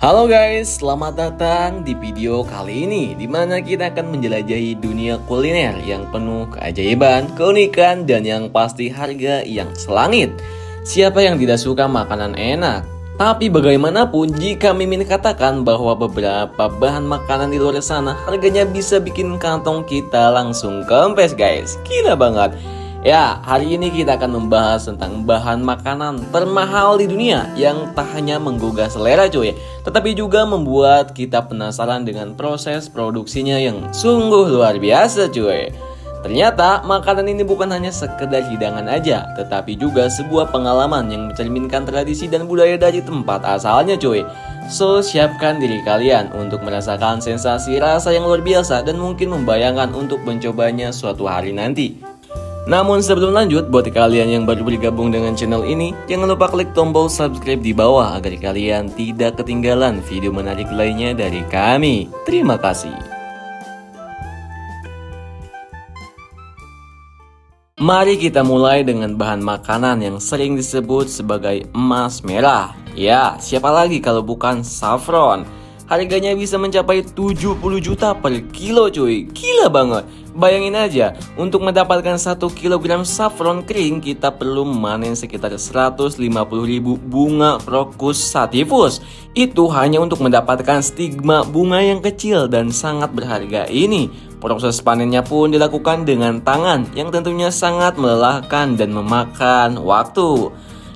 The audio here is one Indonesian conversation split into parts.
Halo guys, selamat datang di video kali ini di mana kita akan menjelajahi dunia kuliner yang penuh keajaiban, keunikan, dan yang pasti harga yang selangit. Siapa yang tidak suka makanan enak? Tapi bagaimanapun jika Mimin katakan bahwa beberapa bahan makanan di luar sana harganya bisa bikin kantong kita langsung kempes guys. Gila banget. Ya, hari ini kita akan membahas tentang bahan makanan termahal di dunia yang tak hanya menggugah selera cuy, tetapi juga membuat kita penasaran dengan proses produksinya yang sungguh luar biasa cuy. Ternyata makanan ini bukan hanya sekedar hidangan aja, tetapi juga sebuah pengalaman yang mencerminkan tradisi dan budaya dari tempat asalnya cuy. So, siapkan diri kalian untuk merasakan sensasi rasa yang luar biasa dan mungkin membayangkan untuk mencobanya suatu hari nanti. Namun sebelum lanjut, buat kalian yang baru bergabung dengan channel ini, jangan lupa klik tombol subscribe di bawah agar kalian tidak ketinggalan video menarik lainnya dari kami. Terima kasih. Mari kita mulai dengan bahan makanan yang sering disebut sebagai emas merah. Ya, siapa lagi kalau bukan saffron. Harganya bisa mencapai 70 juta per kilo cuy. Gila banget. Bayangin aja, untuk mendapatkan 1 kg saffron kering kita perlu memanen sekitar 150.000 bunga Crocus sativus. Itu hanya untuk mendapatkan stigma bunga yang kecil dan sangat berharga ini. Proses panennya pun dilakukan dengan tangan yang tentunya sangat melelahkan dan memakan waktu.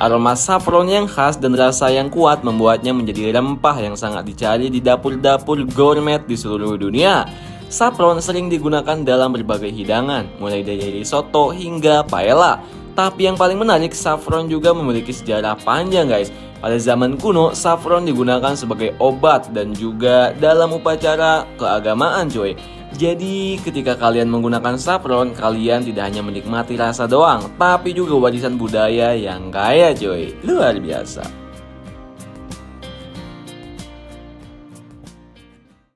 Aroma saffron yang khas dan rasa yang kuat membuatnya menjadi rempah yang sangat dicari di dapur-dapur gourmet di seluruh dunia. Saffron sering digunakan dalam berbagai hidangan, mulai dari risotto hingga paella. Tapi yang paling menarik, saffron juga memiliki sejarah panjang guys. Pada zaman kuno, saffron digunakan sebagai obat dan juga dalam upacara keagamaan cuy. Jadi ketika kalian menggunakan saffron, kalian tidak hanya menikmati rasa doang, tapi juga warisan budaya yang kaya cuy. Luar biasa.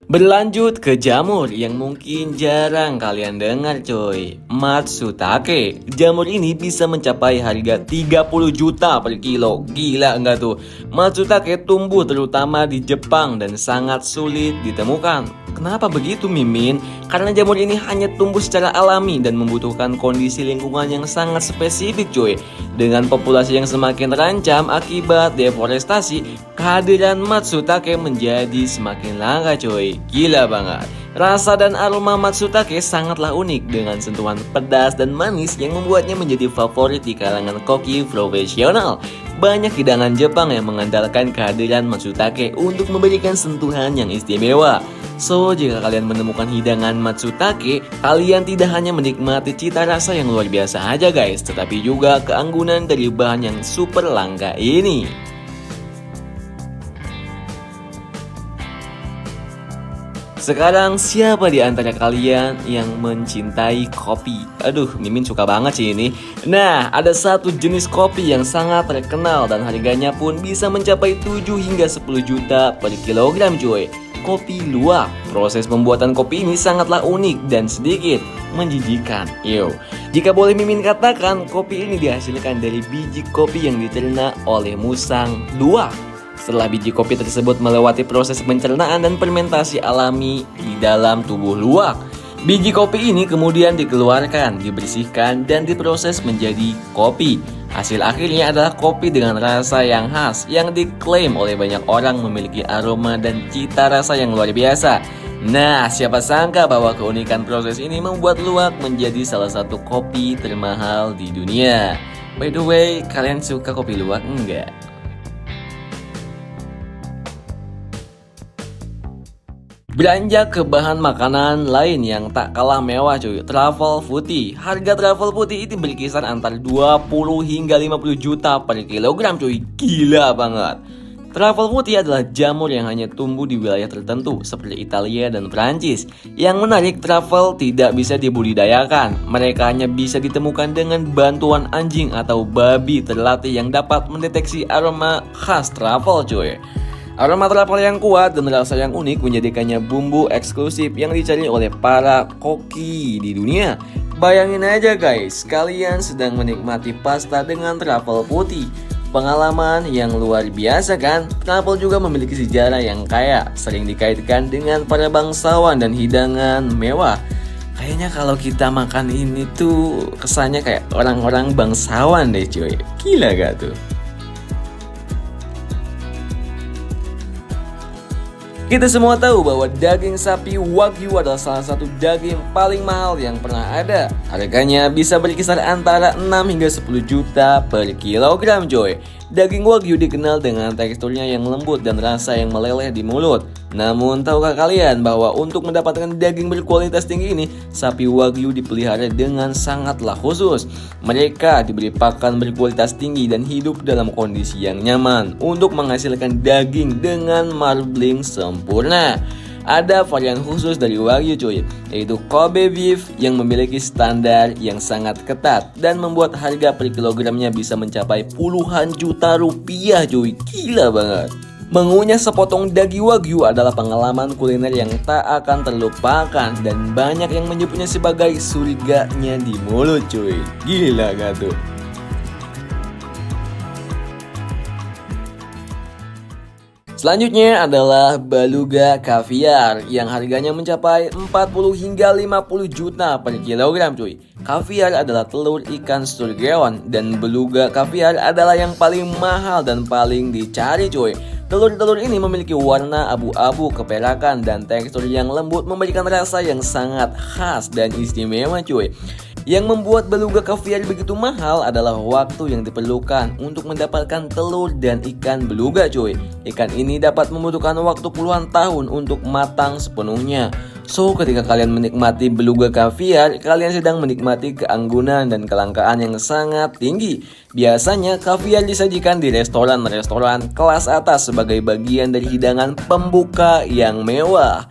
Berlanjut ke jamur yang mungkin jarang kalian dengar coy. Matsutake. Jamur ini bisa mencapai harga 30 juta per kilo. Gila enggak tuh? Matsutake tumbuh terutama di Jepang dan sangat sulit ditemukan. Kenapa begitu Mimin? Karena jamur ini hanya tumbuh secara alami dan membutuhkan kondisi lingkungan yang sangat spesifik cuy. Dengan populasi yang semakin terancam akibat deforestasi, kehadiran Matsutake menjadi semakin langka cuy. Gila banget. Rasa dan aroma Matsutake sangatlah unik dengan sentuhan pedas dan manis yang membuatnya menjadi favorit di kalangan koki profesional. Banyak hidangan Jepang yang mengandalkan kehadiran Matsutake untuk memberikan sentuhan yang istimewa. So, jika kalian menemukan hidangan Matsutake, kalian tidak hanya menikmati cita rasa yang luar biasa aja guys, tetapi juga keanggunan dari bahan yang super langka ini. Sekarang siapa di antara kalian yang mencintai kopi? Aduh, Mimin suka banget sih ini. Nah, ada satu jenis kopi yang sangat terkenal dan harganya pun bisa mencapai 7 hingga 10 juta per kilogram cuy. Kopi luwak. Proses pembuatan kopi ini sangatlah unik dan sedikit menjijikan. Jika boleh Mimin katakan, kopi ini dihasilkan dari biji kopi yang diternak oleh musang luwak. Setelah biji kopi tersebut melewati proses pencernaan dan fermentasi alami di dalam tubuh luwak, biji kopi ini kemudian dikeluarkan, dibersihkan, dan diproses menjadi kopi. Hasil akhirnya adalah kopi dengan rasa yang khas yang diklaim oleh banyak orang memiliki aroma dan cita rasa yang luar biasa. Nah, siapa sangka bahwa keunikan proses ini membuat luwak menjadi salah satu kopi termahal di dunia. By the way, kalian suka kopi luwak enggak? Beranjak ke bahan makanan lain yang tak kalah mewah cuy, truffle putih. Harga truffle putih itu berkisar antara 20 hingga 50 juta per kilogram cuy. Gila banget. Truffle putih adalah jamur yang hanya tumbuh di wilayah tertentu seperti Italia dan Prancis. Yang menarik, truffle tidak bisa dibudidayakan. Mereka hanya bisa ditemukan dengan bantuan anjing atau babi terlatih yang dapat mendeteksi aroma khas truffle cuy. Aroma truffle yang kuat dan rasa yang unik menjadikannya bumbu eksklusif yang dicari oleh para koki di dunia. Bayangin aja guys, kalian sedang menikmati pasta dengan truffle putih. pengalaman yang luar biasa kan? Knalpot juga memiliki sejarah yang kaya, sering dikaitkan dengan para bangsawan dan hidangan mewah. Kayaknya kalau kita makan ini tuh kesannya kayak orang-orang bangsawan deh cuy. Gila gak tuh? Kita semua tahu bahwa daging sapi Wagyu adalah salah satu daging paling mahal yang pernah ada. Harganya bisa berkisar antara 6 hingga 10 juta per kilogram coy. Daging Wagyu dikenal dengan teksturnya yang lembut dan rasa yang meleleh di mulut. Namun tahukah kalian bahwa untuk mendapatkan daging berkualitas tinggi ini, sapi Wagyu dipelihara dengan sangatlah khusus. Mereka diberi pakan berkualitas tinggi dan hidup dalam kondisi yang nyaman untuk menghasilkan daging dengan marbling sempurna. Ada varian khusus dari Wagyu cuy, yaitu Kobe beef yang memiliki standar yang sangat ketat dan membuat harga per kilogramnya bisa mencapai puluhan juta rupiah cuy. Gila banget. Mengunyah sepotong daging Wagyu adalah pengalaman kuliner yang tak akan terlupakan dan banyak yang menyebutnya sebagai surganya di mulut cuy. Gila gak tuh? Selanjutnya adalah beluga kaviar yang harganya mencapai 40 hingga 50 juta per kilogram cuy. Kaviar adalah telur ikan sturgeon dan beluga kaviar adalah yang paling mahal dan paling dicari cuy. Telur-telur ini memiliki warna abu-abu keperakan dan tekstur yang lembut memberikan rasa yang sangat khas dan istimewa cuy. Yang membuat beluga kaviar begitu mahal adalah waktu yang diperlukan untuk mendapatkan telur dan ikan beluga cuy. Ikan ini dapat membutuhkan waktu puluhan tahun untuk matang sepenuhnya. So ketika kalian menikmati beluga kaviar, kalian sedang menikmati keanggunan dan kelangkaan yang sangat tinggi. Biasanya kaviar disajikan di restoran-restoran kelas atas sebagai bagian dari hidangan pembuka yang mewah.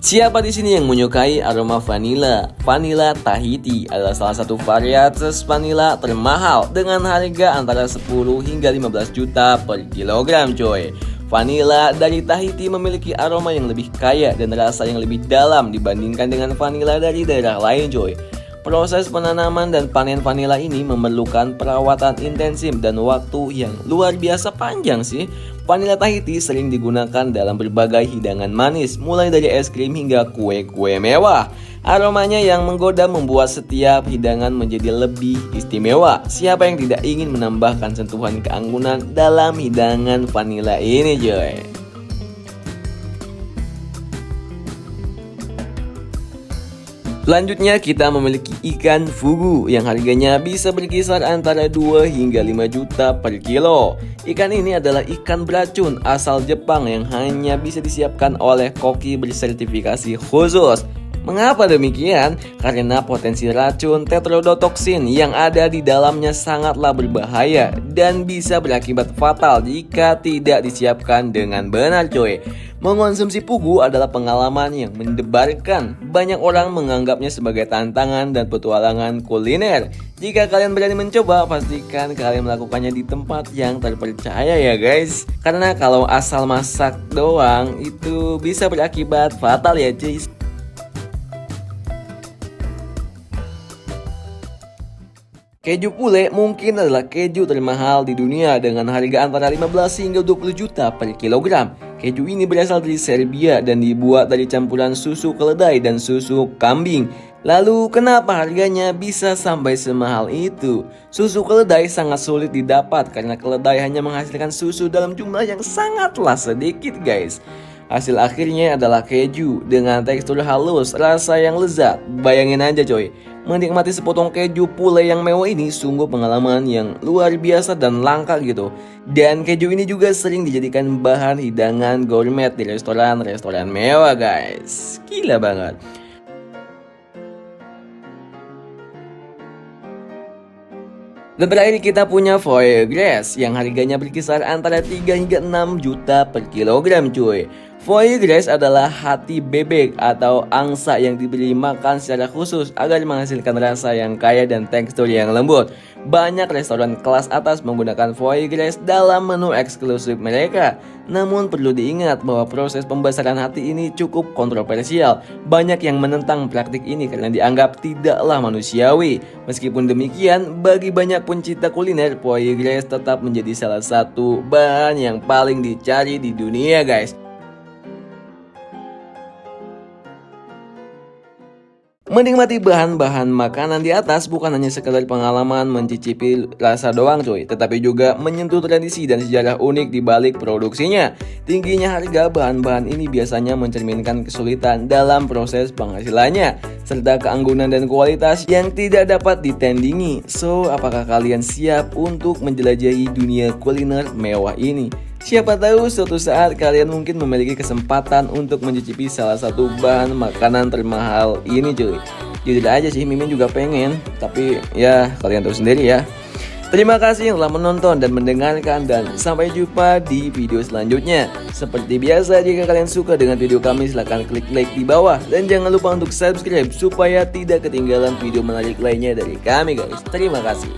Siapa di sini yang menyukai aroma vanila? Vanila Tahiti adalah salah satu varietas vanila termahal dengan harga antara 10 hingga 15 juta per kilogram coy. Vanila dari Tahiti memiliki aroma yang lebih kaya dan rasa yang lebih dalam dibandingkan dengan vanila dari daerah lain coy. Proses penanaman dan panen vanila ini memerlukan perawatan intensif dan waktu yang luar biasa panjang sih. Vanila Tahiti sering digunakan dalam berbagai hidangan manis, mulai dari es krim hingga kue-kue mewah. Aromanya yang menggoda membuat setiap hidangan menjadi lebih istimewa. Siapa yang tidak ingin menambahkan sentuhan keanggunan dalam hidangan vanila ini coy? Selanjutnya kita memiliki ikan fugu yang harganya bisa berkisar antara 2 hingga 5 juta per kilo. Ikan ini adalah ikan beracun asal Jepang yang hanya bisa disiapkan oleh koki bersertifikasi khusus. Mengapa demikian? Karena potensi racun tetrodotoksin yang ada di dalamnya sangatlah berbahaya dan bisa berakibat fatal jika tidak disiapkan dengan benar coy. Mengonsumsi fugu adalah pengalaman yang mendebarkan. Banyak orang menganggapnya sebagai tantangan dan petualangan kuliner. Jika kalian berani mencoba, pastikan kalian melakukannya di tempat yang terpercaya ya guys. Karena kalau asal masak doang itu bisa berakibat fatal ya cuy. Keju pule mungkin adalah keju termahal di dunia dengan harga antara 15 hingga 20 juta per kilogram. Keju ini berasal dari Serbia dan dibuat dari campuran susu keledai dan susu kambing. Lalu kenapa harganya bisa sampai semahal itu? Susu keledai sangat sulit didapat karena keledai hanya menghasilkan susu dalam jumlah yang sangatlah sedikit guys. Hasil akhirnya adalah keju dengan tekstur halus, rasa yang lezat. Bayangin aja coy, menikmati sepotong keju pule yang mewah ini sungguh pengalaman yang luar biasa dan langka gitu. Dan keju ini juga sering dijadikan bahan hidangan gourmet di restoran-restoran mewah guys. Gila banget. Dan terakhir kita punya foie gras yang harganya berkisar antara 3 hingga 6 juta per kilogram cuy. Foie gras adalah hati bebek atau angsa yang diberi makan secara khusus agar menghasilkan rasa yang kaya dan tekstur yang lembut. Banyak restoran kelas atas menggunakan foie gras dalam menu eksklusif mereka. Namun perlu diingat bahwa proses pembesaran hati ini cukup kontroversial. Banyak yang menentang praktik ini karena dianggap tidaklah manusiawi. Meskipun demikian, bagi banyak pencinta kuliner, foie gras tetap menjadi salah satu bahan yang paling dicari di dunia, guys. Menikmati bahan-bahan makanan di atas bukan hanya sekedar pengalaman mencicipi rasa doang cuy, tetapi juga menyentuh tradisi dan sejarah unik di balik produksinya. Tingginya harga bahan-bahan ini biasanya mencerminkan kesulitan dalam proses penghasilannya, serta keanggunan dan kualitas yang tidak dapat ditandingi. So, apakah kalian siap untuk menjelajahi dunia kuliner mewah ini? Siapa tahu suatu saat kalian mungkin memiliki kesempatan untuk mencicipi salah satu bahan makanan termahal ini cuy. Jujur aja sih, Mimin juga pengen, tapi ya kalian tahu sendiri ya. Terima kasih yang telah menonton dan mendengarkan, dan sampai jumpa di video selanjutnya. Seperti biasa, jika kalian suka dengan video kami silahkan klik like di bawah. Dan jangan lupa untuk subscribe supaya tidak ketinggalan video menarik lainnya dari kami guys. Terima kasih.